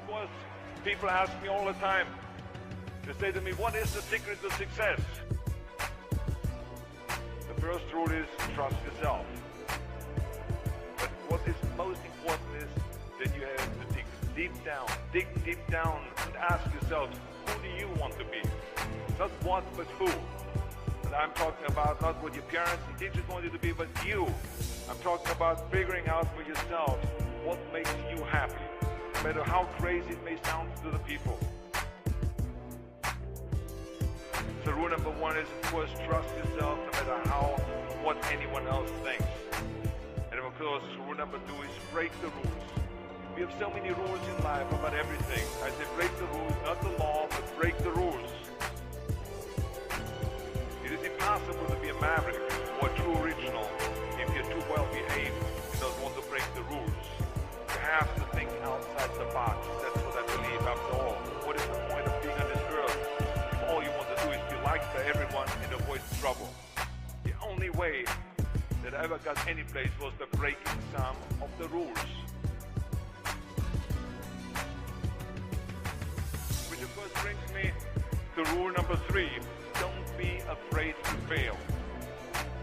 course, people ask me all the time, they say to me, what is the secret to success? The first rule is trust yourself. But what is most important is that you have to dig deep down and ask yourself, who do you want to be? Not what, but who. And I'm talking about not what your parents and teachers want you to be, but you. I'm talking about figuring out for yourself what makes you happy, no matter how crazy it may sound to the people. So rule number one is, of course, trust yourself no matter what anyone else thinks. And of course, rule number two is break the rules. We have so many rules in life about everything. I say break the rules, not the law, but break the rules. It is impossible to be a maverick or a true original if you're too well behaved and don't want to break the rules. You have to think outside the box. That's what I believe after all. What is the point of being on this earth if all you want to do is be liked by everyone and avoid trouble? The only way that I ever got any place was by breaking some of the rules. Which of course brings me to rule number three. Don't be afraid to fail.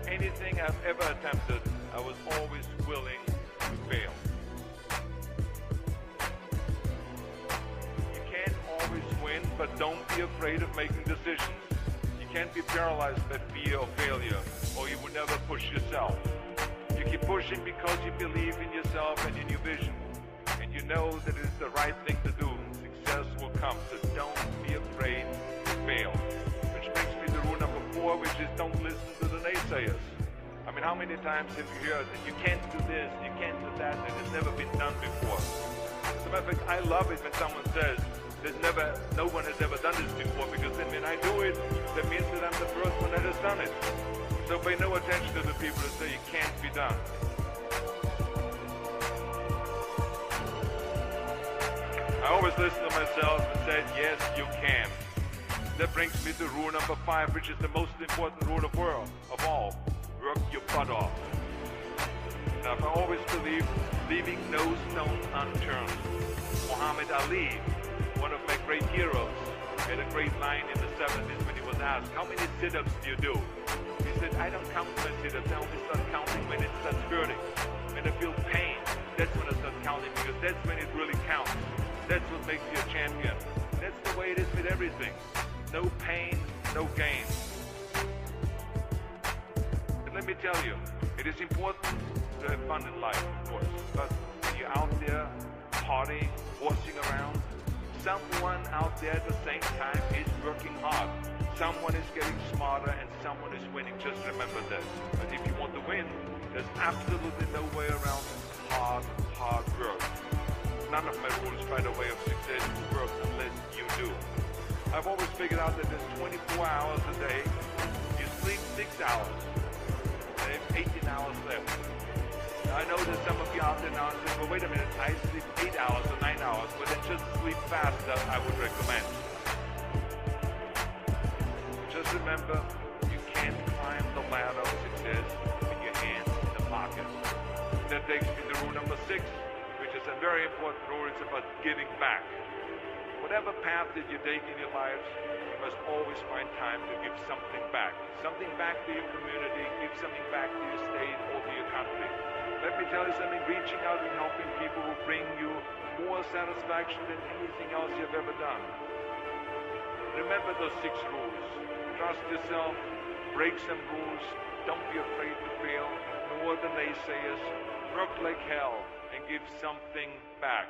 Anything I've ever attempted, I was always willing to fail. You can't always win, but don't be afraid of making decisions. You can't be paralyzed by fear of failure, or you will never push yourself. You keep pushing because you believe in yourself and in your vision, and you know that it is the right thing to do. Success will come, so don't be afraid to fail. Which brings me to rule number four, which is don't listen to the naysayers. I mean, how many times have you heard that you can't do this, you can't do that, and it's never been done before? As a matter of fact, I love it when someone says, no one has ever done this before, because then when I do it, that means that I'm the first one that has done it. So pay no attention to the people that say it can't be done. I always listen to myself and say, yes, you can. That brings me to rule number five, which is the most important rule of all. Work your butt off. Now, I always believe leaving no stone unturned. Muhammad Ali, one of my great heroes, had a great line in the 70s when he was asked, how many sit-ups do you do? He said, I don't count my sit-ups, I only start counting when it starts hurting. When I feel pain, that's when I start counting, because that's when it really counts. That's what makes you a champion. That's the way it is with everything. No pain, no gain. And let me tell you, it is important to have fun in life, of course. But when you're out there partying, horsing around, someone out there at the same time is working hard. Someone is getting smarter and someone is winning. Just remember that. But if you want to win, there's absolutely no way around hard work. None of my rules, by the way, of success work unless you do. I've always figured out that there's 24 hours a day. You sleep 6 hours. I have 18 hours left. Now, I know that some of you out there now say, well, wait a minute, I sleep 8 hours or 9 hours. Well, then just sleep faster, I would recommend. Just remember, you can't climb the ladder of success with your hands in the pocket. That takes me to rule number 6. It's a very important rule. It's about giving back. Whatever path that you take in your lives, you must always find time to give something back. Something back to your community, give something back to your state or to your country. Let me tell you something, reaching out and helping people will bring you more satisfaction than anything else you've ever done. Remember those 6 rules. Trust yourself, break some rules, don't be afraid to fail, ignore the naysayers, work like hell, and give something back.